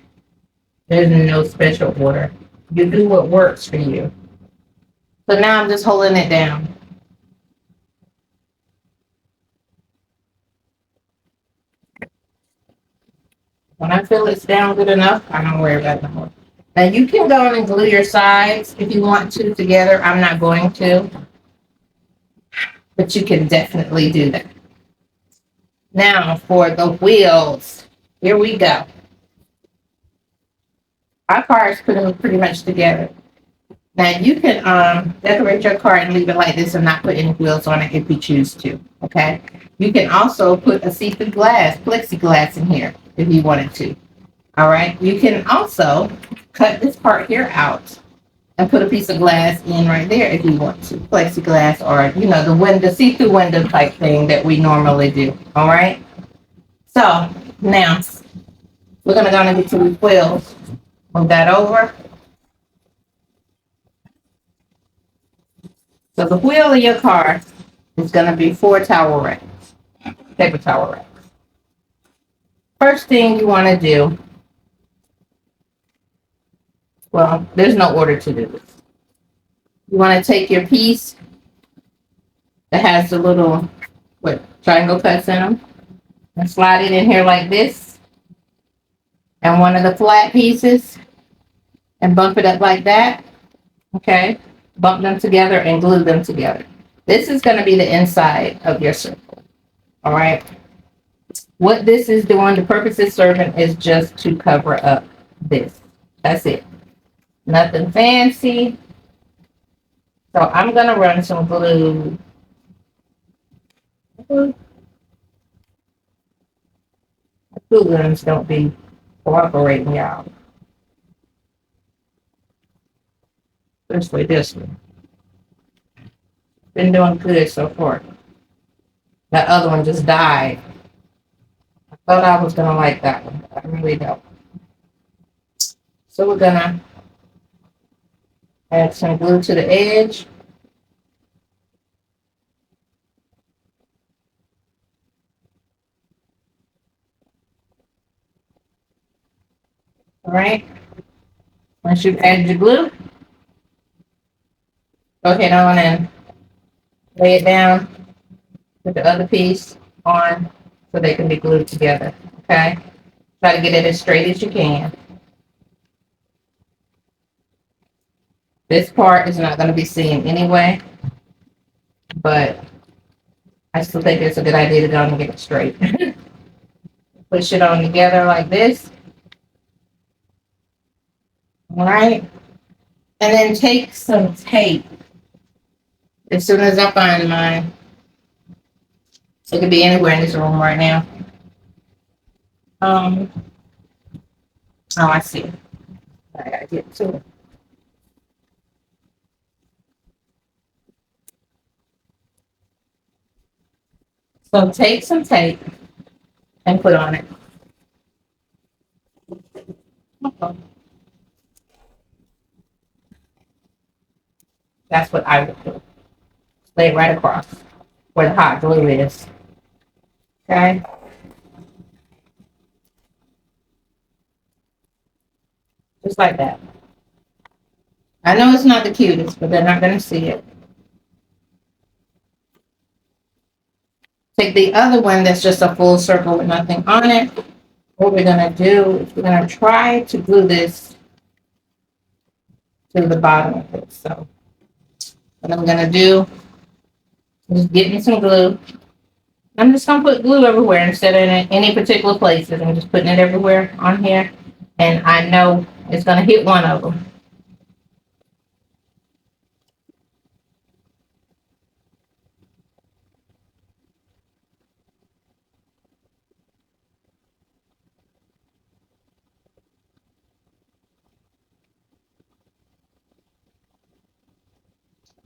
There's no special order. You do what works for you. So now I'm just holding it down. When I feel it's down good enough, I don't worry about it no more. Now you can go and glue your sides if you want to together. I'm not going to, but you can definitely do that. Now for the wheels, here we go. Our car is pretty much together. Now you can decorate your car and leave it like this and not put any wheels on it if you choose to, okay? You can also put a see-through glass, plexiglass in here if you wanted to, all right? You can also cut this part here out and put a piece of glass in right there if you want to, plexiglass or, you know, the window, see-through window type thing that we normally do, all right? So now we're gonna go and get to the wheels. Move that over. So the wheel of your car is going to be 4 towel racks, paper towel racks. First thing you want to do, well, there's no order to do this. You want to take your piece that has the little triangle cuts in them and slide it in here like this, and one of the flat pieces, and bump it up like that. Okay, bump them together and glue them together. This is going to be the inside of your circle. All right. What this is doing, the purpose it's serving is just to cover up this. That's it. Nothing fancy. So I'm going to run some glue. Glue guns don't be cooperating, y'all. Especially this one. Been doing good so far. That other one just died. I thought I was going to like that one, but I really don't. So we're going to add some glue to the edge. All right. Once you've added your glue, go ahead on and lay it down, put the other piece on so they can be glued together. Okay. Try to get it as straight as you can. This part is not going to be seen anyway, but I still think it's a good idea to go and get it straight. Push it on together like this. All right. And then take some tape. As soon as I find mine, it could be anywhere in this room right now. Oh, I see. I gotta get to it. So take some tape and put on it. Okay. That's what I would do. Lay it right across where the hot glue is. Okay. Just like that. I know it's not the cutest, but they're not going to see it. Take the other one that's just a full circle with nothing on it. What we're going to do is we're going to try to glue this to the bottom of it. So what I'm going to do is get me some glue. I'm just going to put glue everywhere instead of in any particular places. I'm just putting it everywhere on here. And I know it's going to hit one of them.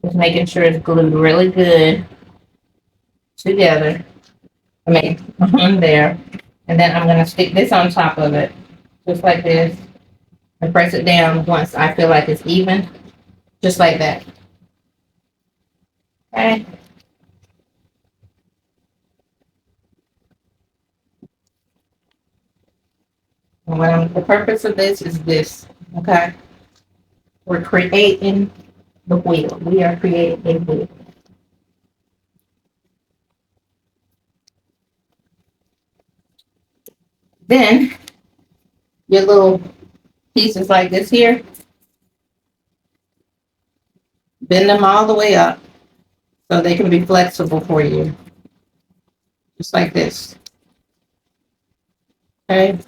Just making sure it's glued really good together. I mean, on there. And then I'm going to stick this on top of it, just like this, and press it down once I feel like it's even, just like that. Okay. And the purpose of this is this, okay? We're creating the wheel. We are creating a wheel. Then your little pieces like this here, bend them all the way up so they can be flexible for you, just like this. Okay.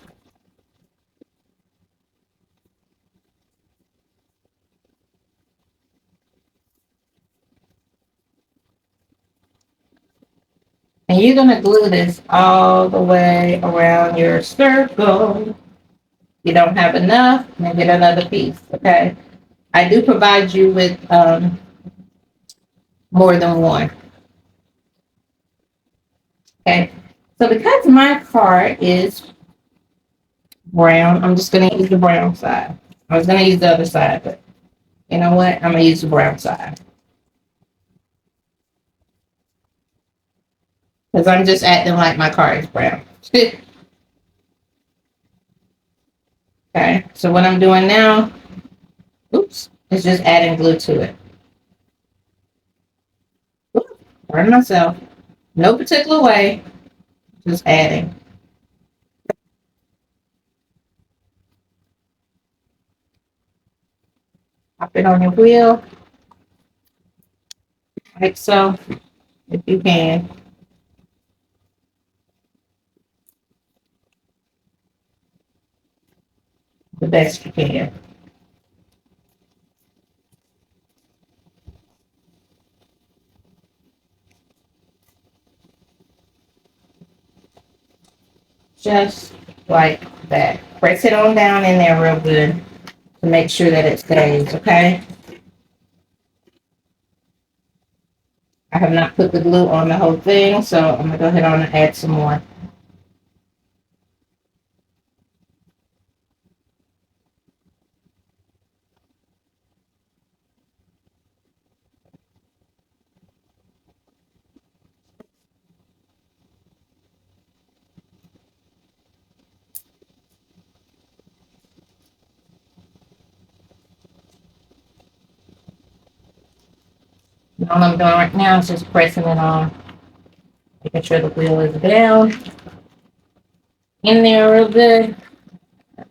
And you're going to glue this all the way around your circle. You don't have enough, then get another piece, okay? I do provide you with more than one, okay? So because my card is brown, I'm just going to use the brown side. I was going to use the other side, but you know what? I'm going to use the brown side. Because I'm just acting like my card is brown. Okay, so what I'm doing now, oops, is just adding glue to it. Burn myself. No particular way, just adding. Pop it on your wheel, like so, if you can. The best you can. Just like that. Press it on down in there real good to make sure that it stays, okay? I have not put the glue on the whole thing, so I'm gonna go ahead on and add some more. And all I'm doing right now is just pressing it on, making sure the wheel is down in there real good.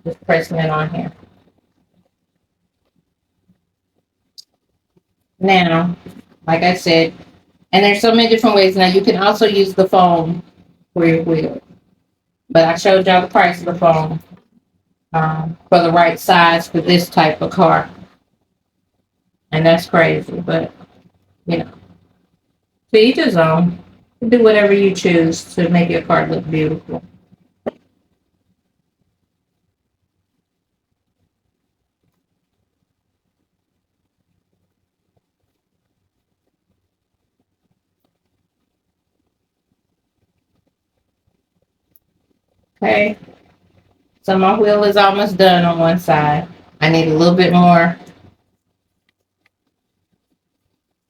Just pressing it on here. Now, like I said, and there's so many different ways. Now you can also use the foam for your wheel, but I showed y'all the price of the foam for the right size for this type of car, and that's crazy. But you know, to each his own. Do whatever you choose to make your car look beautiful. Okay, so my wheel is almost done on one side. I need a little bit more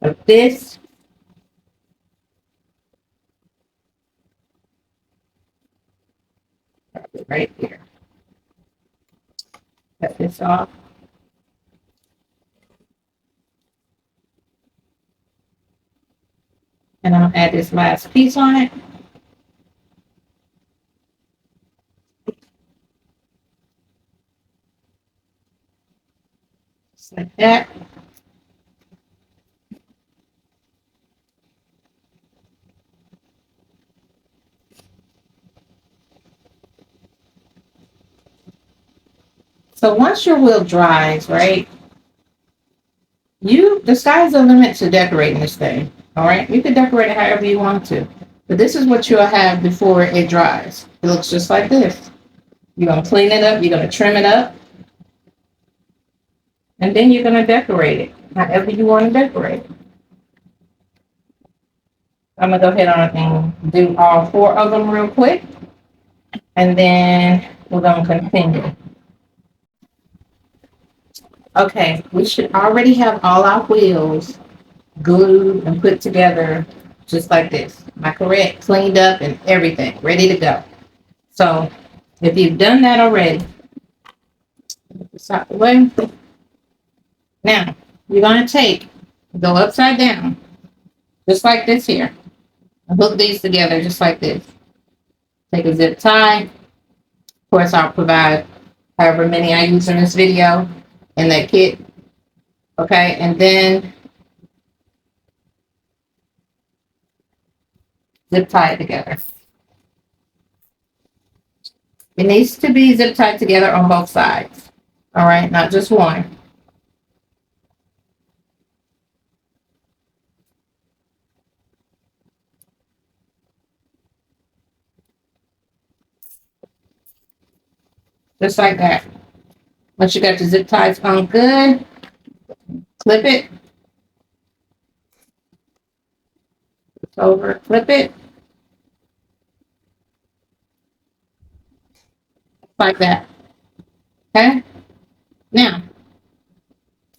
of this. Right here. this off. And I'll add this last piece on it. Just like that. So once your wheel dries, right, the sky's the limit to decorating this thing. All right, you can decorate it however you want to, but this is what you'll have before it dries. It looks just like this. You're gonna clean it up, you're gonna trim it up, and then you're gonna decorate it however you want to decorate it. I'm gonna go ahead on and do all 4 of them real quick, and then we're gonna continue. Okay, we should already have all our wheels glued and put together just like this. Am I correct? Cleaned up and everything, ready to go. So if you've done that already, get this out the way. Now, you're going to go upside down, just like this here. Hook these together just like this. Take a zip tie. Of course, I'll provide however many I use in this video in that kit. Okay, and then zip tie it together. It needs to be zip tied together on both sides. All right, not just one. Just like that. Once you got the zip ties on good, clip it. It's over, clip it. Like that. Okay? Now,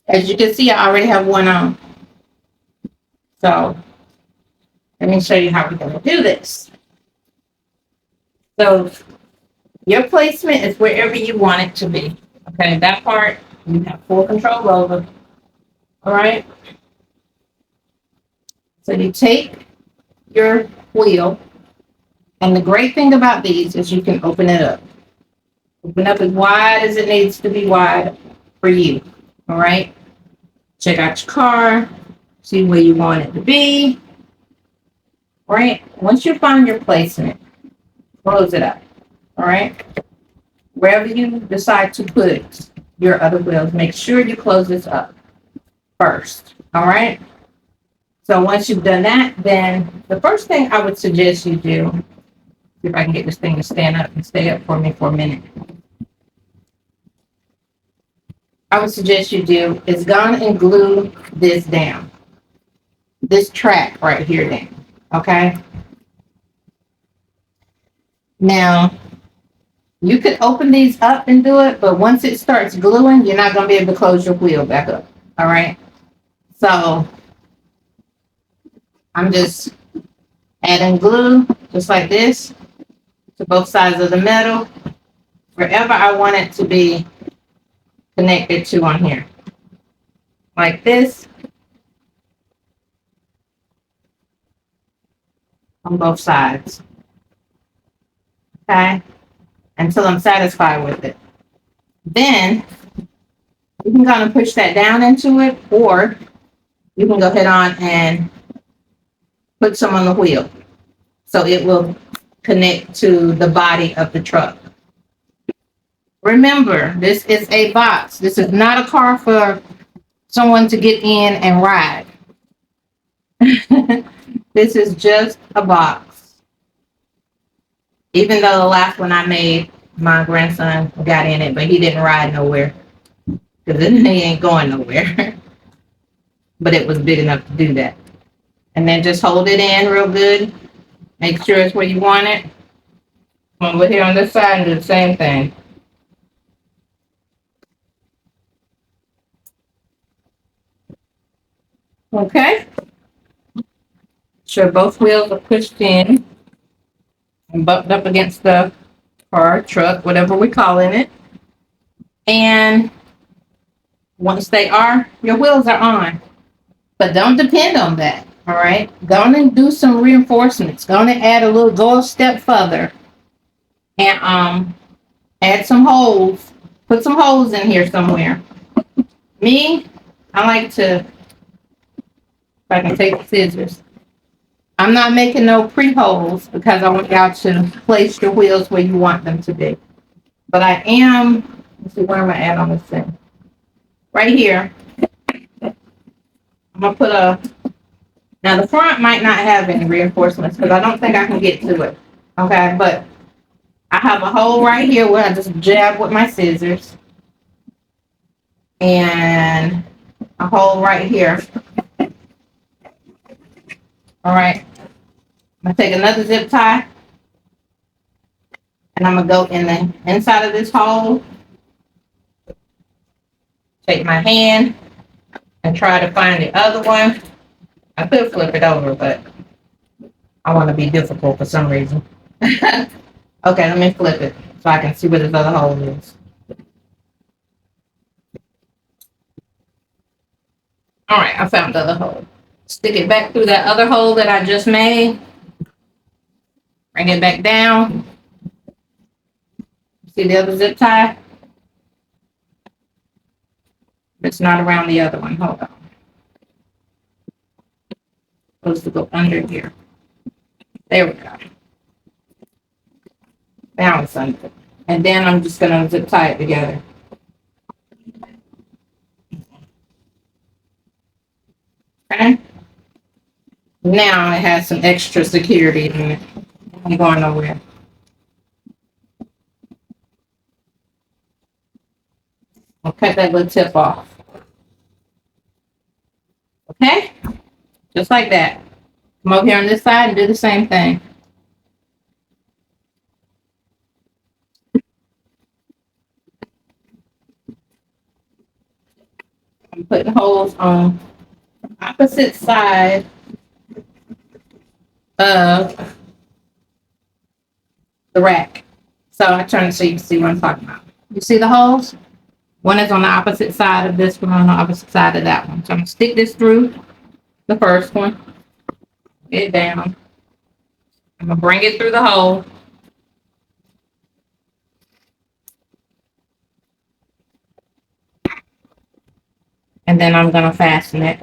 as you can see, I already have one on. So, let me show you how we're going to do this. So, your placement is wherever you want it to be. Okay, that part you have full control over. All right. So you take your wheel, and the great thing about these is you can open it up. Open up as wide as it needs to be wide for you. All right. Check out your car, see where you want it to be. All right. Once you find your placement, close it up. All right. Wherever you decide to put your other wheels, make sure you close this up first. All right. So once you've done that, then the first thing I would suggest you do, see if I can get this thing to stand up and stay up for me for a minute. I would suggest you do is go and glue this down. This track right here down. Okay. Now, you could open these up and do it, but once it starts gluing, you're not going to be able to close your wheel back up. All right. So I'm just adding glue just like this to both sides of the metal, wherever I want it to be connected to on here. Like this. On both sides. Okay. Until I'm satisfied with it. Then you can kind of push that down into it, or you can go ahead on and put some on the wheel so it will connect to the body of the truck. Remember, this is a box. This is not a car for someone to get in and ride. This is just a box. Even though the last one I made, my grandson got in it, but he didn't ride nowhere because he ain't going nowhere. But it was big enough to do that. And then just hold it in real good. Make sure it's where you want it. Come over here on this side and do the same thing. Okay. Sure both wheels are pushed in and bumped up against the car, truck, whatever we're calling it. And once they are, your wheels are on. But don't depend on that. All right. Go on and do some reinforcements. Go on and go a step further and add some holes. Put some holes in here somewhere. Me, I like to, if I can take the scissors. I'm not making no pre-holes because I want y'all to place your wheels where you want them to be. But I am, let's see, where am I at on this thing? Right here. I'm gonna put now the front might not have any reinforcements because I don't think I can get to it. Okay, but I have a hole right here where I just jab with my scissors. And a hole right here. All right. I'm gonna take another zip tie and I'm gonna go in the inside of this hole. Take my hand and try to find the other one. I could flip it over, but I want to be difficult for some reason. Okay, let me flip it so I can see where this other hole is. All right, I found the other hole. Stick it back through that other hole that I just made. Bring it back down. See the other zip tie? It's not around the other one. Hold on. Supposed to go under here. There we go. Now it's under. And then I'm just gonna zip tie it together. Okay. Now it has some extra security in it. I'm going nowhere. I'll cut that little tip off. Okay? Just like that. Come over here on this side and do the same thing. I'm putting holes on the opposite side of the rack. So I turn it so you can see what I'm talking about. You see the holes? One is on the opposite side of this one, on the opposite side of that one. So I'm gonna stick this through the first one. Get it down. I'm gonna bring it through the hole. And then I'm gonna fasten it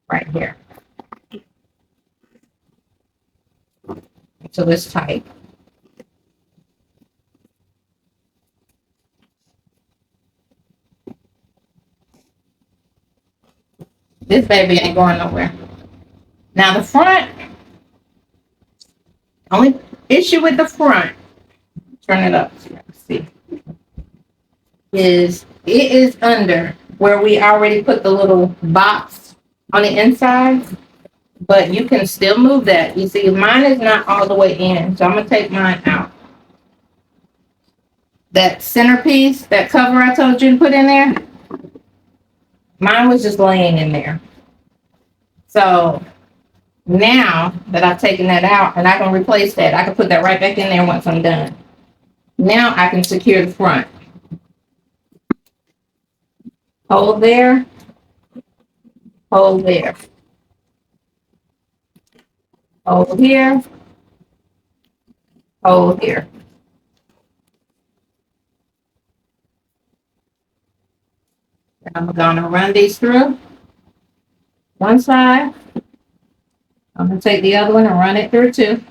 right here. Until it's tight. This baby ain't going nowhere. Now the front, only issue with the front, turn it up so you can see, is it is under where we already put the little box on the inside, but you can still move that. You see, mine is not all the way in, so I'm gonna take mine out. That centerpiece, that cover I told you to put in there, mine was just laying in there. So now that I've taken that out and I can replace that, I can put that right back in there once I'm done. Now I can secure the front. Hold there, hold there. Hold here, hold here. And I'm gonna run these through one side. I'm gonna take the other one and run it through too.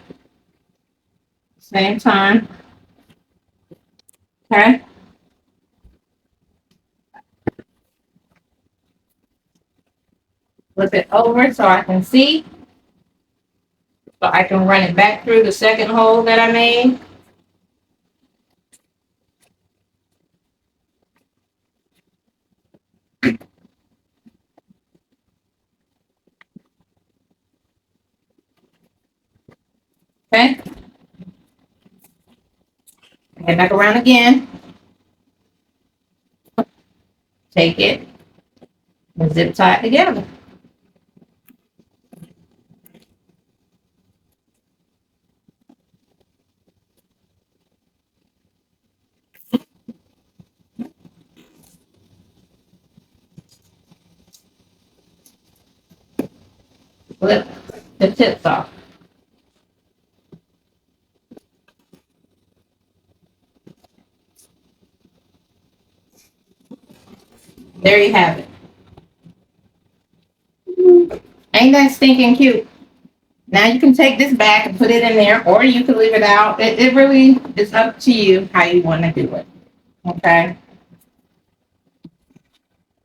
Same time. Okay. Flip it over so I can see. So I can run it back through the second hole that I made. Okay. Get back around again. Take it and zip tie it together. flip the tips off. There you have it. Ain't that stinking cute? Now you can take this back and put it in there, or you can leave it out. It really is up to you how you want to do it. Okay.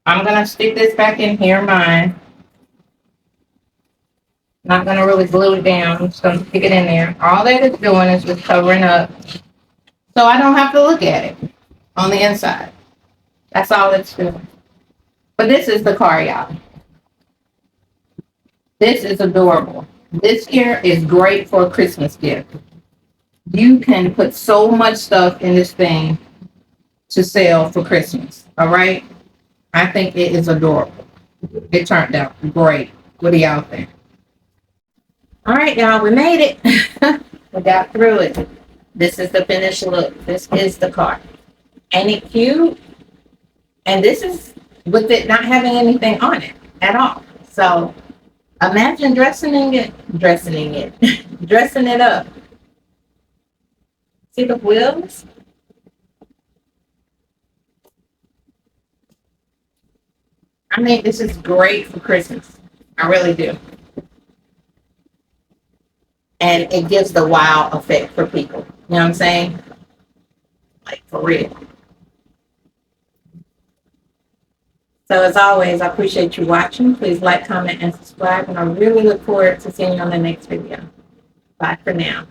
I'm gonna stick this back in here, mine. Not gonna really glue it down. I'm just gonna stick it in there. All that it's doing is just covering up, so I don't have to look at it on the inside. That's all it's doing. But this is the car, y'all. This is adorable. This here is great for a Christmas gift. You can put so much stuff in this thing to sell for Christmas. All right. I think it is adorable. It turned out great. What do y'all think? All right, y'all, we made it. We got through it. This is the finished look. This is the car. Ain't it cute? And this is with it not having anything on it at all. So imagine dressing it, dressing it up. See the wheels? I think this is great for Christmas. I really do. And it gives the wow effect for people. You know what I'm saying? Like, for real. So as always, I appreciate you watching. Please like, comment, and subscribe. And I really look forward to seeing you on the next video. Bye for now.